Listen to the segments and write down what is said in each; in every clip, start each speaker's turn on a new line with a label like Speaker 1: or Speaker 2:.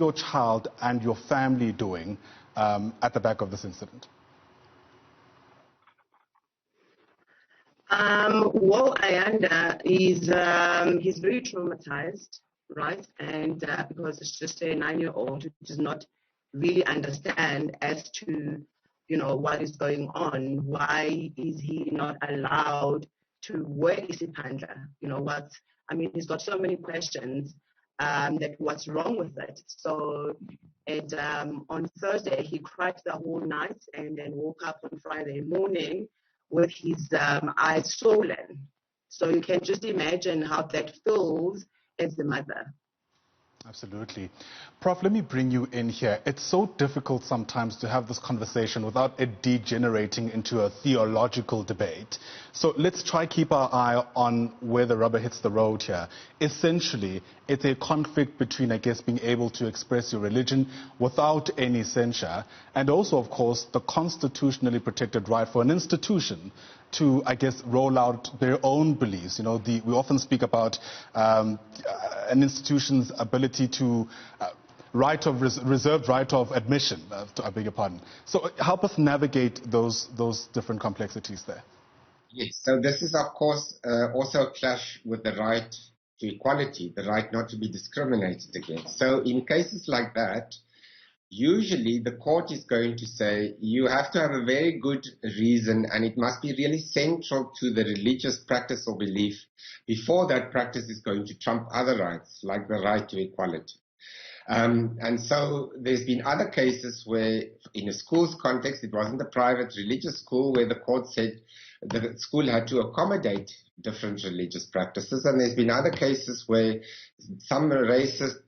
Speaker 1: your child and your family doing at the back of this incident?
Speaker 2: Well, Ayanda he's very traumatized, right? And because it's just a 9-year-old who does not really understand as to, what is going on. Why is he not allowed to wear Isiphandla? He's got so many questions that what's wrong with it. So on Thursday, he cried the whole night and then woke up on Friday morning with his eyes swollen. So you can just imagine how that feels as the mother.
Speaker 1: Absolutely. Prof, let me bring you in here. It's so difficult sometimes to have this conversation without it degenerating into a theological debate. So let's try keep our eye on where the rubber hits the road here. Essentially, it's a conflict between, I guess, being able to express your religion without any censure, and also, of course, the constitutionally protected right for an institution to, I guess, roll out their own beliefs. We often speak about an institution's ability to reserved right of admission, I beg your pardon. So help us navigate those different complexities there.
Speaker 3: Yes, so this is, of course, also a clash with the right to equality, the right not to be discriminated against. So in cases like that, usually the court is going to say you have to have a very good reason, and it must be really central to the religious practice or belief before that practice is going to trump other rights, like the right to equality. And so there's been other cases where, in a school's context, it wasn't a private religious school, where the court said the school had to accommodate different religious practices. And there's been other cases where some racist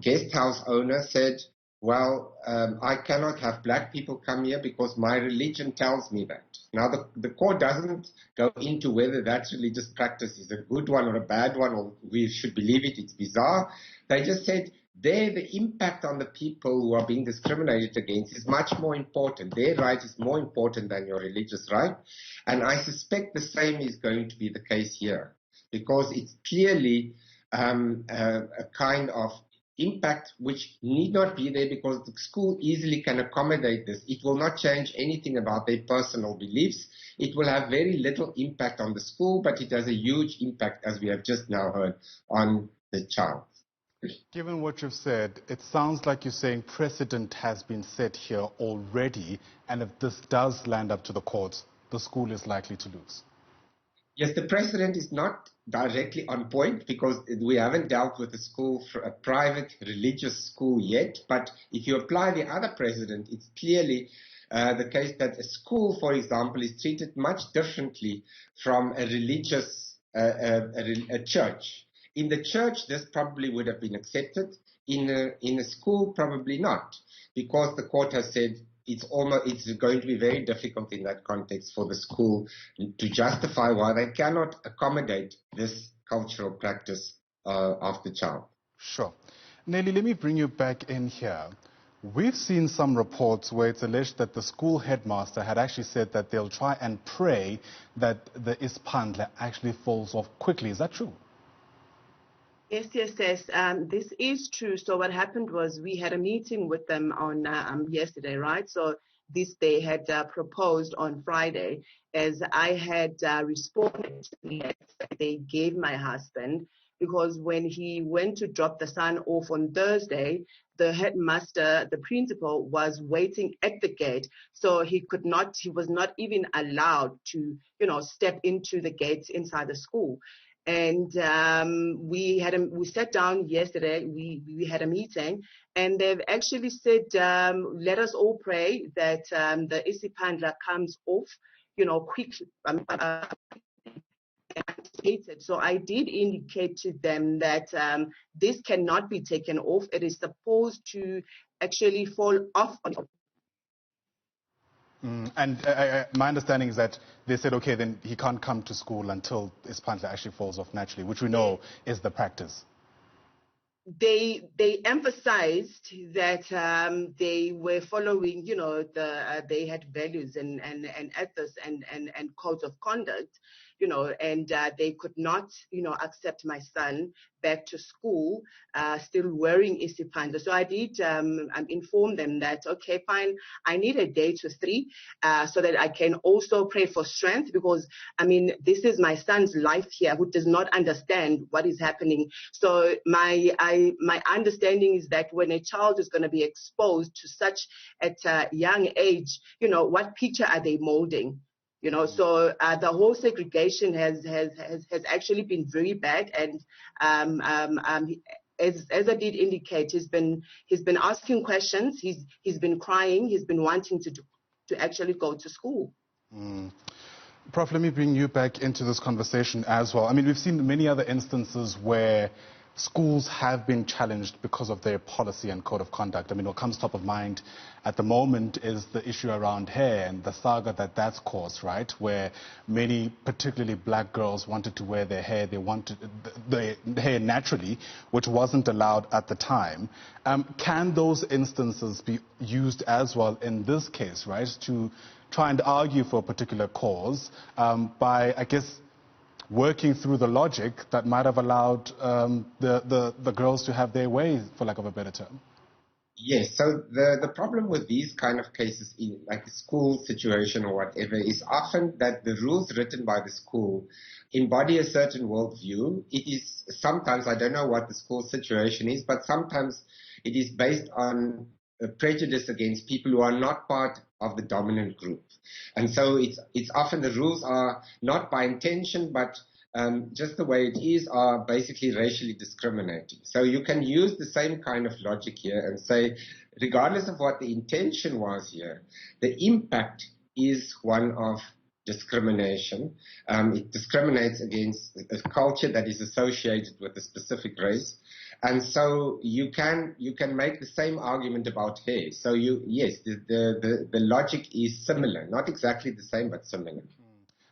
Speaker 3: guest house owner said, well, I cannot have black people come here because my religion tells me that. Now, the court doesn't go into whether that religious practice is a good one or a bad one, or we should believe it, it's bizarre. They just said the impact on the people who are being discriminated against is much more important. Their right is more important than your religious right. And I suspect the same is going to be the case here, because it's clearly a kind of impact which need not be there, because the school easily can accommodate this. It will not change anything about their personal beliefs. It will have very little impact on the school, but it has a huge impact, as we have just now heard, on the child.
Speaker 1: Given what you've said, it sounds like you're saying precedent has been set here already, and if this does land up to the courts, the school is likely to lose.
Speaker 3: Yes, the precedent is not directly on point, because we haven't dealt with a private religious school yet. But if you apply the other precedent, it's clearly the case that a school, for example, is treated much differently from a religious a church. In the church, this probably would have been accepted. In a school, probably not, because the court has said it's going to be very difficult in that context for the school to justify why they cannot accommodate this cultural practice of the child.
Speaker 1: Sure. Nelly, let me bring you back in here. We've seen some reports where it's alleged that the school headmaster had actually said that they'll try and pray that the Isiphandla actually falls off quickly. Is that true?
Speaker 2: Yes. This is true. So what happened was we had a meeting with them on yesterday, right? So they had proposed on Friday, as I had responded to the letter they gave my husband, because when he went to drop the son off on Thursday, the headmaster, the principal, was waiting at the gate. So he was not even allowed to, step into the gates inside the school. And we sat down yesterday, we had a meeting, and they've actually said, let us all pray that the Isiphandla comes off, quickly. So I did indicate to them that this cannot be taken off. It is supposed to actually fall off.
Speaker 1: And my understanding is that they said, okay, then he can't come to school until Isiphandla actually falls off naturally, which we know is the practice.
Speaker 2: They emphasized that they were following, they had values and ethics and codes of conduct. and they could not, accept my son back to school, still wearing Isiphandla. So I did inform them that, okay, fine, I need a day to 3 so that I can also pray for strength, because, this is my son's life here, who does not understand what is happening. So my understanding is that when a child is going to be exposed to such at a young age, what picture are they molding? So the whole segregation has actually been very bad, and as I did indicate, he's been asking questions, he's been crying, he's been wanting to actually go to school.
Speaker 1: Prof, let me bring you back into this conversation as well. We've seen many other instances where schools have been challenged because of their policy and code of conduct. What comes top of mind at the moment is the issue around hair and the saga that's caused, right? Where many, particularly black girls, wanted to wear their hair. They wanted the hair naturally, which wasn't allowed at the time. Can those instances be used as well in this case, right? To try and argue for a particular cause by, I guess, working through the logic that might have allowed the girls to have their way, for lack of a better term?
Speaker 3: Yes, so the problem with these kind of cases in like a school situation or whatever is often that the rules written by the school embody a certain worldview. It is sometimes, I don't know what the school situation is, but sometimes it is based on a prejudice against people who are not part of the dominant group. And so it's often the rules are not by intention, but just the way it is, are basically racially discriminating. So you can use the same kind of logic here and say, regardless of what the intention was here, the impact is one of discrimination. It discriminates against a culture that is associated with a specific race. And so you can make the same argument about hair. So yes, the logic is similar, not exactly the same, but similar.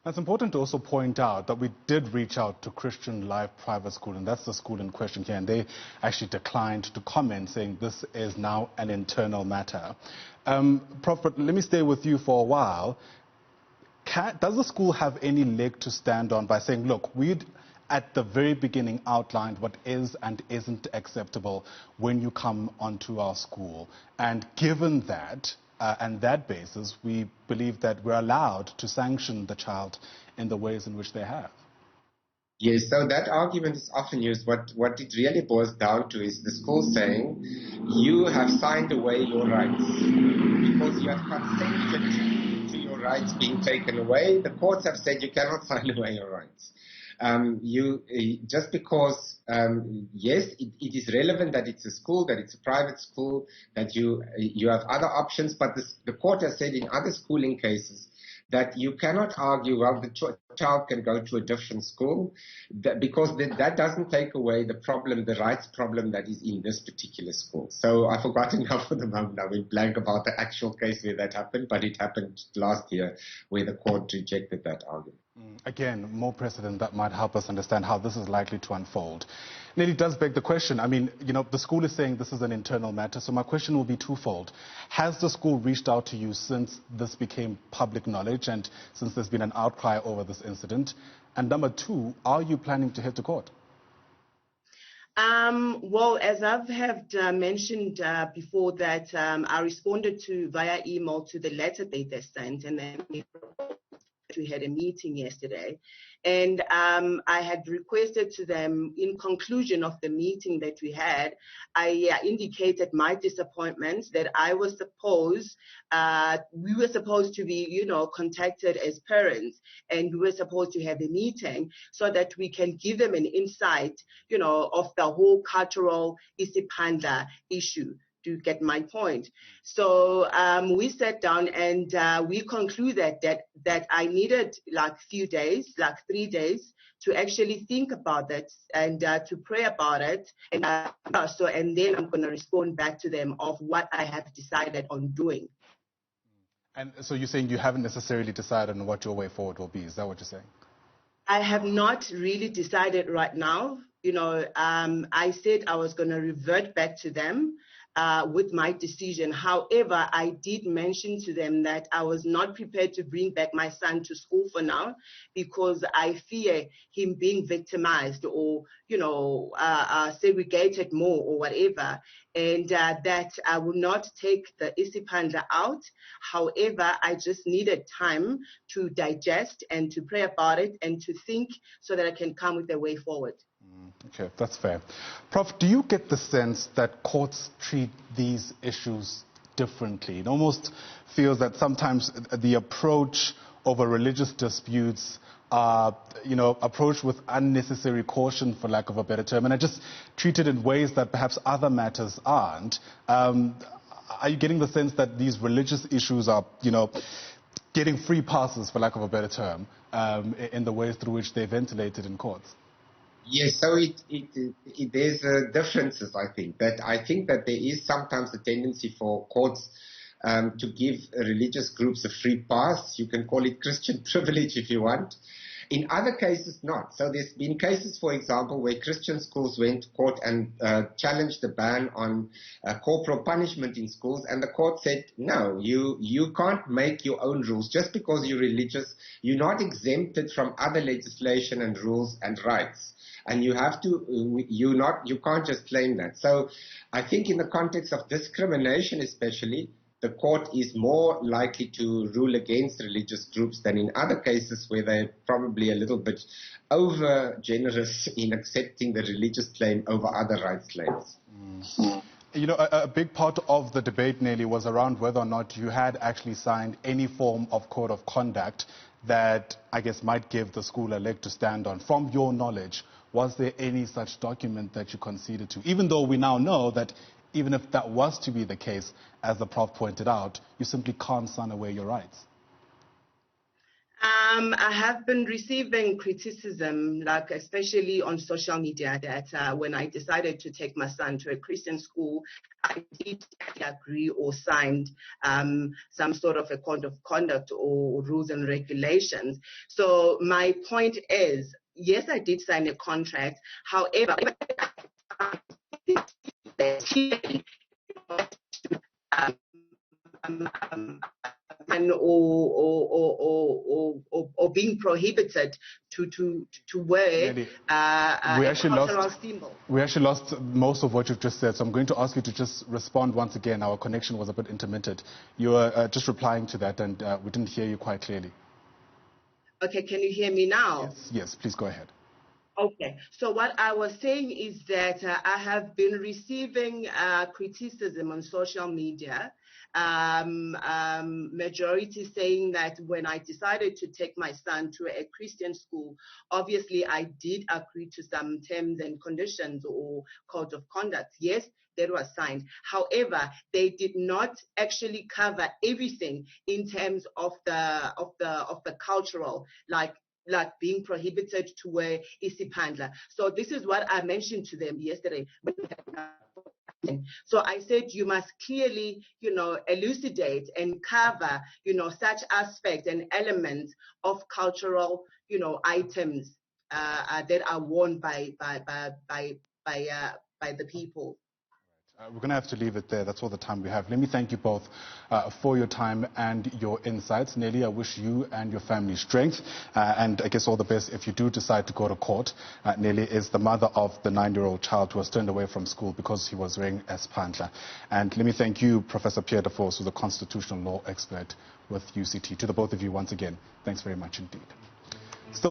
Speaker 1: It's important to also point out that we did reach out to Christian Life Private School, and that's the school in question here, and they actually declined to comment, saying this is now an internal matter. Prof, but let me stay with you for a while. Does the school have any leg to stand on by saying, look, we'd at the very beginning outlined what is and isn't acceptable when you come onto our school, and given that, and that basis, we believe that we're allowed to sanction the child in the ways in which they have?
Speaker 3: Yes, so that argument is often used. What it really boils down to is the school saying, you have signed away your rights because you have consented to your rights being taken away. The courts have said you cannot sign away your rights. Just because, yes, it is relevant that it's a school, that it's a private school, that you have other options, but the court has said in other schooling cases that you cannot argue, well, the child can go to a different school, because that doesn't take away the problem, the rights problem that is in this particular school. So I've forgotten now for the moment, I went blank about the actual case where that happened, but it happened last year where the court rejected that argument.
Speaker 1: Again, more precedent that might help us understand how this is likely to unfold. Nelly, does beg the question. The school is saying this is an internal matter, so my question will be twofold. Has the school reached out to you since this became public knowledge and since there's been an outcry over this incident? And number two, are you planning to head to court?
Speaker 2: Well, as I've mentioned before, that I responded via email to the letter they sent, and then we had a meeting yesterday, and I had requested to them, in conclusion of the meeting that we had, I indicated my disappointment that we were supposed to be, contacted as parents, and we were supposed to have a meeting so that we can give them an insight, of the whole cultural Isiphandla issue. To get my point. So we sat down and we concluded that I needed like 3 days, to actually think about it and to pray about it. And then I'm going to respond back to them of what I have decided on doing.
Speaker 1: And so you're saying you haven't necessarily decided on what your way forward will be. Is that what you're saying?
Speaker 2: I have not really decided right now. I said I was going to revert back to them. with my decision. However, I did mention to them that I was not prepared to bring back my son to school for now because I fear him being victimized or, segregated more or whatever, and that I will not take the Isiphandla out. However, I just needed time to digest and to pray about it and to think so that I can come with a way forward.
Speaker 1: Okay, that's fair. Prof, do you get the sense that courts treat these issues differently? It almost feels that sometimes the approach over religious disputes are, approached with unnecessary caution, for lack of a better term, and are just treated in ways that perhaps other matters aren't. Are you getting the sense that these religious issues are, getting free passes, for lack of a better term, in the ways through which they're ventilated in courts?
Speaker 3: Yes, so there's differences, I think. I think that there is sometimes a tendency for courts to give religious groups a free pass. You can call it Christian privilege if you want. In other cases, not. So there's been cases, for example, where Christian schools went to court and challenged the ban on corporal punishment in schools, and the court said, no, you can't make your own rules. Just because you're religious, you're not exempted from other legislation and rules and rights. And you have to, you can't just claim that. So I think in the context of discrimination especially, the court is more likely to rule against religious groups than in other cases where they're probably a little bit over generous in accepting the religious claim over other rights claims.
Speaker 1: A big part of the debate, Nelly, was around whether or not you had actually signed any form of code of conduct that, I guess, might give the school a leg to stand on. From your knowledge, was there any such document that you conceded to? Even though we now know that even if that was to be the case, as the Prof pointed out, you simply can't sign away your rights.
Speaker 2: I have been receiving criticism, like especially on social media, that when I decided to take my son to a Christian school, I did agree or signed some sort of a code of conduct or rules and regulations. So my point is, yes, I did sign a contract. However, or being prohibited to wear a cultural symbol.
Speaker 1: We actually lost most of what you've just said, so I'm going to ask you to just respond once again. Our connection was a bit intermittent. You were just replying to that, and we didn't hear you quite clearly.
Speaker 2: Okay, can you hear me now?
Speaker 1: Yes, please go ahead.
Speaker 2: Okay, so what I was saying is that I have been receiving criticism on social media, majority saying that when I decided to take my son to a Christian school, obviously I did agree to some terms and conditions or code of conduct. Yes, that was signed. However, they did not actually cover everything in terms of the cultural, like being prohibited to wear Isiphandla. So this is what I mentioned to them yesterday. So I said, you must clearly, elucidate and cover, such aspects and elements of cultural, items that are worn by the people.
Speaker 1: We're going to have to leave it there. That's all the time we have. Let me thank you both for your time and your insights. Nelly, I wish you and your family strength and I guess all the best if you do decide to go to court. Nelly is the mother of the 9-year-old child who was turned away from school because he was wearing Isiphandla. And let me thank you, Professor Pierre de Vos, who's a constitutional law expert with UCT. To the both of you once again, thanks very much indeed.